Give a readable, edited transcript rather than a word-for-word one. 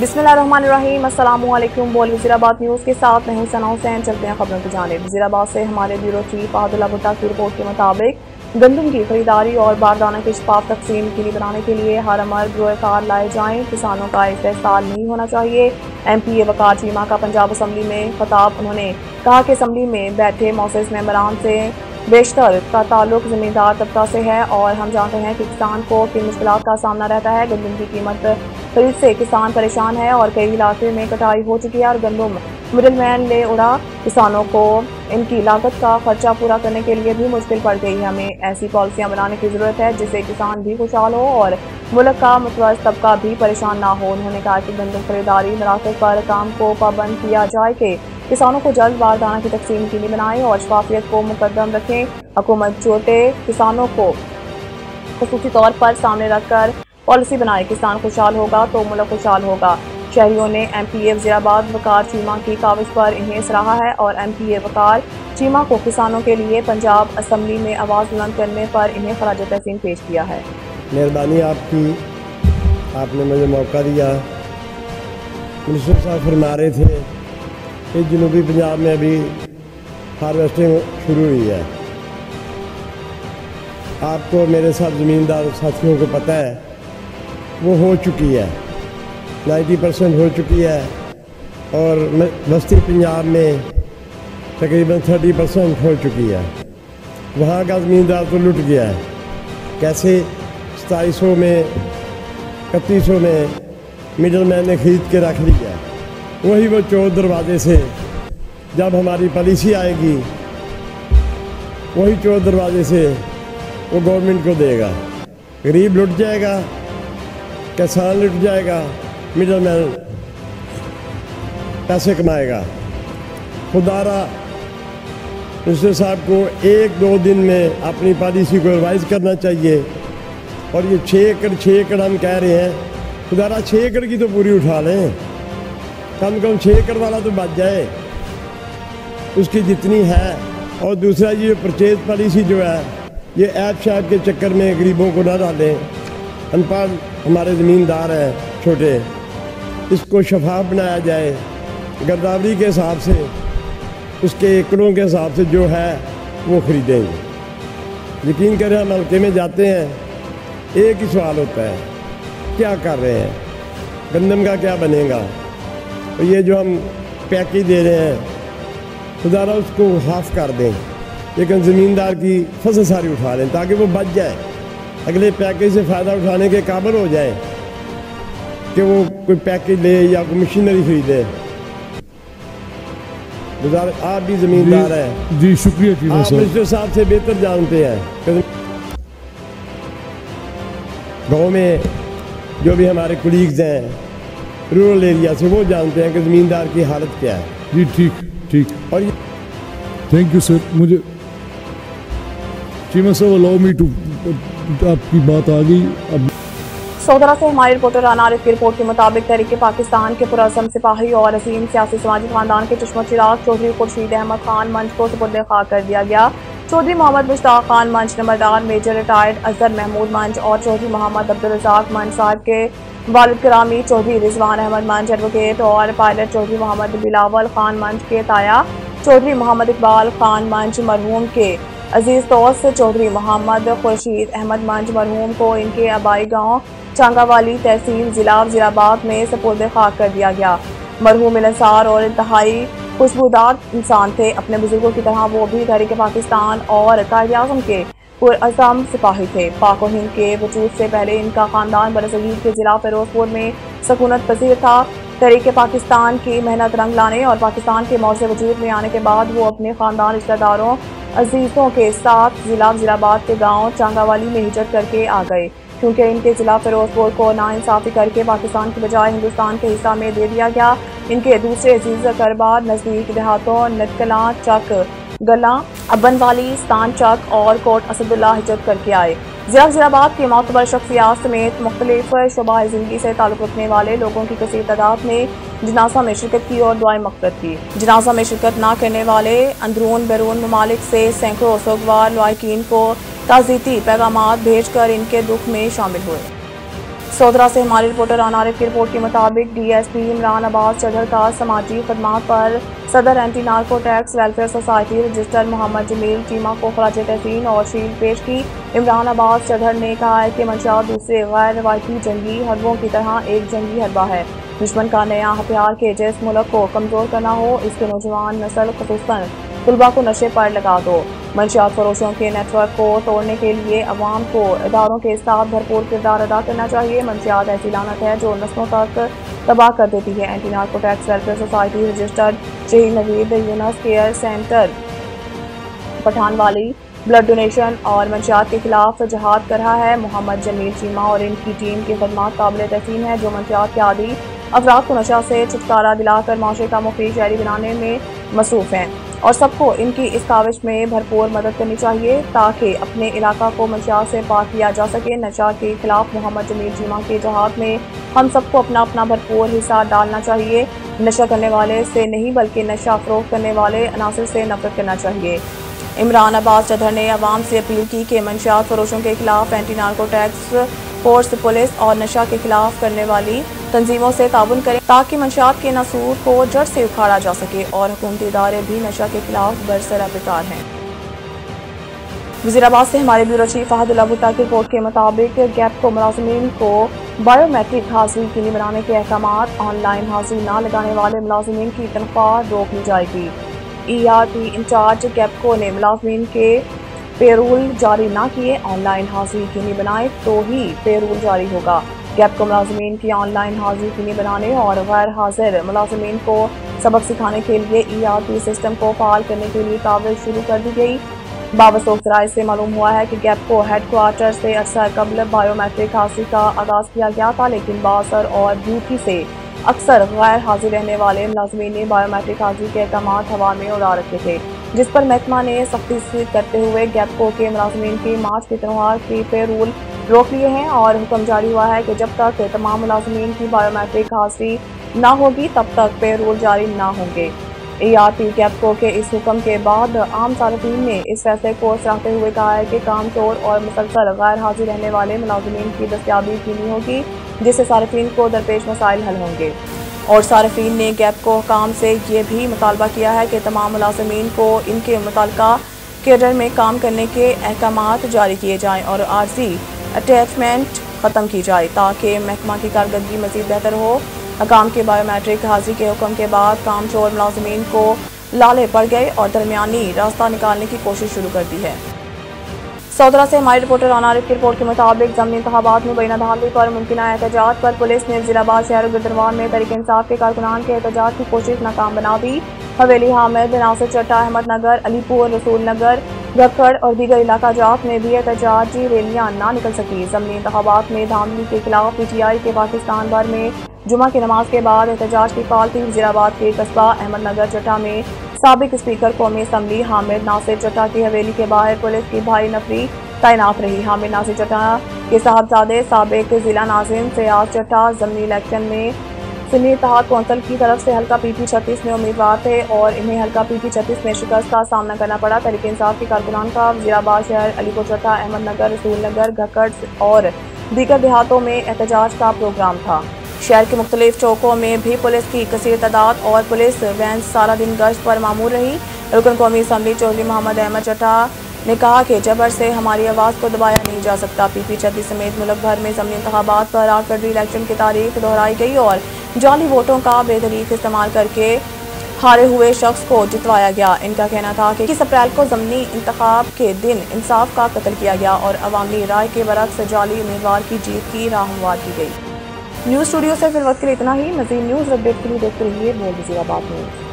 बिस्मिल्लाहिर्रहमानिर्रहीम। अस्सलामुअलैकुम। बोल वज़ीराबाद न्यूज़ के साथ मैं हूं सना हुसैन। चलते हैं खबरों की जानिब। वज़ीराबाद से हमारे ब्यूरो चीफ आदिला भुट्टा की रिपोर्ट के मुताबिक गंदम की खरीदारी और बारदाना की शफाफ तकसीम यकीनी बनाने के लिए हर अमल कार लाए जाएं। किसानों का इस्तेहसाल नहीं होना चाहिए। MPA वकार चीमा का पंजाब असम्बली में खिताब। उन्होंने कहा कि असम्बली में बैठे मौसस मेंबरान से बेशतर का ताल्लुक जमींदार तबका से है और हम जानते हैं कि किसान को किन मुश्किलात का सामना रहता है। गंदम की कीमत खरीद से किसान परेशान है और कई इलाके में कटाई हो चुकी है और गंदम मिडलमैन ले उड़ा। किसानों को इनकी लागत का खर्चा पूरा करने के लिए भी मुश्किल पड़ गई है। हमें ऐसी पॉलिसियां बनाने की जरूरत है जिससे किसान भी खुशहाल हो और मुल्क का मुतवस्सित तबका भी परेशान ना हो। उन्होंने कहा कि गंदम खरीदारी मराकज़ पर काम को पाबंद किया जाए कि किसानों को जल्द बारदाना की तकसीम यकीनी बनाएं और शफाफियत को मुकद्दम रखें। हुकूमत छोटे किसानों को खुसूसी तौर पर सामने रखकर पॉलिसी बनाए। किसान खुशहाल होगा तो मुल्क खुशहाल होगा। शहरियों ने MPA वज़ीराबाद वकार चीमा की काविश पर इन्हें सराहा है और MPA वकार चीमा को किसानों के लिए पंजाब असम्बली में आवाज़ बुलंद करने पर इन्हें खराज तहसीन पेश किया है। मेहरबानी आपकी, आपने मुझे मौका दिया। मिनिस्टर साहब फरमा रहे थे कि जनूबी पंजाब में अभी हार्वेस्टिंग शुरू हुई है। आपको मेरे साथ ज़मींदार साथियों को पता है वो हो चुकी है, 90% हो चुकी है और बस्ती पंजाब में तकरीबन 30% हो चुकी है। वहाँ का ज़मींदार तो लुट गया है। कैसे 2700 में 3100 में मिडल मैन ने खरीद के रख लिया। वही वो चौथ दरवाजे से जब हमारी पॉलिसी आएगी वही चौथ दरवाजे से वो गवर्नमेंट को देगा। गरीब लुट जाएगा, किसान लुट जाएगा, मिडल मैन पैसे कमाएगा। खुदारा मिनिस्टर साहब को 1-2 दिन में अपनी पॉलिसी को रिवाइज करना चाहिए। और ये 6 एकड़ हम कह रहे हैं, खुदारा 6 एकड़ की तो पूरी उठा लें, कम से कम 6 एकड़ वाला तो बच जाए उसकी जितनी है। और दूसरा ये परचेज पॉलिसी जो है ये ऐप शैप के चक्कर में गरीबों को ना डालें। अनपढ़ हमारे ज़मींदार हैं छोटे, इसको शफाफ बनाया जाए। गिरदावरी के हिसाब से, उसके एकड़ों के हिसाब से जो है वो ख़रीदेंगे। यकीन करें हम हल्के में जाते हैं, एक ही सवाल होता है क्या कर रहे हैं, गंदम का क्या बनेगा। तो ये जो हम पैकेज दे रहे हैं खुदारा उसको हाफ कर दें, लेकिन ज़मींदार की फसल सारी उठा लें ताकि वो बच जाए, अगले पैकेज से फ़ायदा उठाने के काबिल हो जाए कि वो कोई पैकेज ले या कोई मशीनरी खरीदे। आप भी ज़मींदार हैं जी, शुक्रिया। आप मिनिस्टर साहब से बेहतर जानते हैं। गाँव में जो भी हमारे कुलीग्स हैं रूरल एरिया से, वो जानते हैं कि ज़मींदार की हालत क्या है। जी ठीक। और थैंक यू सर। मुझे चीमा साहब अलाउ मी टू, आपकी बात आ गई। अब सौदरा से हमारे रिपोर्टर राना आरिफ की रिपोर्ट के मुताबिक तहरीक पाकिस्तान के पुरअज़म सिपाही और अजीम सियासी समाजी खानदान के चश्मा चिराग चौधरी खुर्शीद अहमद खान मंच को सुपुर्द खाक कर दिया गया। चौधरी मोहम्मद मुश्ताक खान मंच, नंबरदार मेजर रिटायर्ड अजहर महमूद मंच और चौधरी मोहम्मद अब्दुल रज़ाक मंच साहब के वालिद गिरामी चौधरी रिजवान अहमद मंच, एडवोकेट और पायलट चौधरी मोहम्मद बिलावल खान मंच के ताया चौधरी मोहम्मद इकबाल खान मंच, मरहूम के अजीज दोस्त चौधरी मोहम्मद खुर्शीद अहमद मंच, मरहूम को इनके आबाई गाँव चांगावाली तहसील जिला वज़ीराबाद में सुपुर्द खाक कर दिया गया। मरहूम मिलनसार और इंतहाई खुशबूदार इंसान थे। अपने बुजुर्गों की तरह वो भी तहरीक पाकिस्तान और कायद-ए-आज़म के पुरअज़म सिपाही थे। पाक और हिंद के वजूद से पहले इनका खानदान बरसगीर के जिला फिरोजपुर में सकूनत पसीर था। तहरीक पाकिस्तान की मेहनत रंग लाने और पाकिस्तान के मौजे वजूद में आने के बाद वो अपने खानदान रिश्तेदारों अजीजों के साथ जिला वज़ीराबाद के गाँव चांगावाली में हिजरत करके आ गए, क्योंकि इनके जिला फिरोजपुर को नाइंसाफ़ी करके पाकिस्तान की बजाय हिंदुस्तान के हिस्सा में दे दिया गया। इनके दूसरे अजीज अकरबार नज़दीक देहातों नटकला चक, गला, अब्बनवाली, स्थान चक और कोट असदुल्ला हिजरत करके आए। जिला वज़ीराबाद के मोतबर शख्सियात समेत मुख्तलिफ शोबाए ज़िंदगी से ताल्लुक़ रखने वाले लोगों की कसीर तादाद ने जनाजा में शिरकत की और दुआएं मग़फ़िरत की। जनाजा में शिरकत न करने वाले अंदरून बैरून ममालिक से सैकड़ों सोगवार लवाकिन को ताज़ीती पैगामात भेजकर इनके दुख में शामिल हुए। सौदरा से हमारे रिपोर्टर राना आरिफ की रिपोर्ट के मुताबिक डीएसपी इमरान अब्बास चढ़र का समाजी खदमात पर सदर anti narcotics welfare society register Mohammad Jameel Cheema को खराज तहसीन और शील्ड पेश की। इमरान अब्बास चढ़र ने कहा है कि मंशियात दूसरे गैर रवायती जंगी हरबों की तरह एक जंगी हरबा है। दुश्मन का नया हथियार के जिस मुल्क को कमजोर करना हो, इसके नौजवान नस्ल खुसूसन तुलबा को नशे पर लगा दो। मंशियात फरोशों के नेटवर्क को तोड़ने के लिए अवाम को इदारों के साथ भरपूर किरदार अदा करना चाहिए। मंशियात ऐसी लानत है जो नस्लों तक तबाह कर देती है। Anti narcotics welfare society registered शहीद Naveed Younus care centre Pathanwali blood donation और मंशियात के खिलाफ जहाद कर रहा है। मोहम्मद जमील चीमा और इनकी टीम की खदमात काबिल तहसीन है, जो मंशियात के आदि अफराद को नशा से छुटकारा दिलाकर माशरे का मुफीद शहरी बनाने में मसरूफ हैं और सबको इनकी इस काविश में भरपूर मदद करनी चाहिए ताकि अपने इलाका को मंशियात से पाक किया जा सके। नशा के खिलाफ मोहम्मद जमील चीमा के जहाद में हम सबको अपना अपना भरपूर हिस्सा डालना चाहिए। नशा करने वाले से नहीं बल्कि नशा फरोख्त करने वाले अनासर से नफरत करना चाहिए। इमरान अब्बास चढ़र ने अवाम से अपील की कि मंशियात फरोशों के खिलाफ anti narco tax force, police और नशा के खिलाफ करने वाली तंजीमों से ताउन करें ताकि मंशियात के नसूर को जड़ से उखाड़ा जा सके और हुकूमती इदारे भी नशा के खिलाफ बरसरा बेकार हैं। वज़ीराबाद से हमारे ब्यूरो चीफ फहदुल्लाह भुट्टा की रिपोर्ट के मुताबिक गैप को मुलाजिमीन को बायोमेट्रिक हाजिरी यकीनी बनाने के अहकामात, ऑनलाइन हाजिरी न लगाने वाले मुलाजिमीन की तनख्वाह रोक ली जाएगी। ERP इंचार्ज गैपको ने मुलाजिमीन के पेरोल जारी न किए, ऑनलाइन हाजिरी यकीनी बनाए तो ही पेरोल जारी होगा। गैपको मुलाजिमीन की ऑनलाइन हाजिरी यकीनी बनाने और गैर हाजिर मुलाजिमीन को सबक सिखाने के लिए ERP सिस्टम को फाल करने के लिए काविश शुरू कर दी गई। बावसूख राय से मालूम हुआ है कि गैपको हेडक्वार्टर से अरसा कबल बायोमेट्रिक हाजिरी का आगाज किया गया था, लेकिन बासर और ड्यूटी से अक्सर गैर हाजिर रहने वाले मुलाजिमीन ने बायोमेट्रिक हाजिरी के अहकामात हवा में उड़ा रखे थे, जिस पर महकमा ने सख्ती से करते हुए गैपको के मुलाजिमीन की मार्च की तनख्वाह की पेरोल रोक लिए हैं और हुक्म जारी हुआ है कि जब तक तमाम मुलाजिमीन की बायोमेट्रिक हाजिरी न होगी तब तक पेरोल जारी न होंगे। ERP गैपको के इस हुक्म के बाद आम सार्फिन ने इस फैसले को सराहते हुए कहा है कि काम चोर और मुसलसल गैर हाजिर रहने वाले मुलाजिमीन की दस्तयाबी यकीनी होगी, जिससे सार्फिन को दरपेश मसाइल हल होंगे। और सार्फिन ने गैपको काम से ये भी मुतालबा किया है कि तमाम मुलाजिमीन को इनके मुताल्लिका कैडर में काम करने के अहकामात जारी किए जाएँ और आर्जी अटैचमेंट ख़त्म की जाए ताकि महकमा की कारकर्दगी मज़ीद बेहतर हो। हकाम के बायोमेट्रिक हाजिरी के हुक्म के बाद काम चोर मुलाजिमीन को लाले पड़ गए और दरमियानी रास्ता निकालने की कोशिश शुरू कर दी है। सौदरा से हमारे रिपोर्टर राना आरिफ की रिपोर्ट के मुताबिक ज़मीनी इंतखाबात में बैना धांधली पर मुमकिना एहतजाज पर पुलिस ने वज़ीराबाद शहर गिरदरवान में तहरीक इंसाफ के कारकुनान के एहतजाज की कोशिश नाकाम बना दी। हवेली हामिद, नासिर चट्टा, अहमदनगर, अलीपुर, रसूल नगर, गखड़ और दीगर इलाका जात में भी एहतजाजी रैलियां ना निकल सकी। ज़मीनी इंतखाबात में धांधली के खिलाफ PTI के पाकिस्तान भर में जुमा की नमाज के बाद एहतजाज की कॉल थी। वज़ीराबाद के कस्बा अहमदनगर चट्टा में साबिक स्पीकर कौमी असम्बली हामिद नासिर चट्टा की हवेली के बाहर पुलिस की भारी नफरी तैनात रही। हामिद नासिर चट्टा के साहबजादे साबिक जिला नाज़िम फयाज चट्टा ज़मीनी इलेक्शन में सुन्नी इत्तेहाद कौंसिल की तरफ से हल्का PP 36 में उम्मीदवार थे और इन्हें हल्का PP 36 में शिकस्त का सामना करना पड़ा। तहरीक इंसाफ के कारकुनान का वज़ीराबाद शहर, अलीपुर चट्टा, अहमदनगर, रसूल नगर, गखड़ और दीगर देहातों में एहतजाज का प्रोग्राम था। शहर के मुख्तलिफ चौकों में भी पुलिस की कसीर तादाद और पुलिस वैन सारा दिन गश्त पर मामूर रही। रुकन कौमी असम्बली चौधरी मोहम्मद अहमद चट्टा ने कहा कि जबर से हमारी आवाज़ को दबाया नहीं जा सकता। PP 36 समेत मुल्क भर में ज़मीनी इंतखाबात पर 8 फरवरी इलेक्शन की तारीख दोहराई गई और जाली वोटों का बेतरीक इस्तेमाल करके हारे हुए शख्स को जितवाया गया। इनका कहना था कि 21 अप्रैल को ज़मीनी इंतखाब के दिन इंसाफ का कत्ल किया गया और अवामी राय के बरक्स जाली उम्मीदवार की जीत की राह हमवार की गई। न्यूज़ स्टूडियो से फिर वक्त के लिए इतना ही। मज़ीद न्यूज़ अपडेट के लिए देखते रहिए बोल वज़ीराबाद न्यूज़।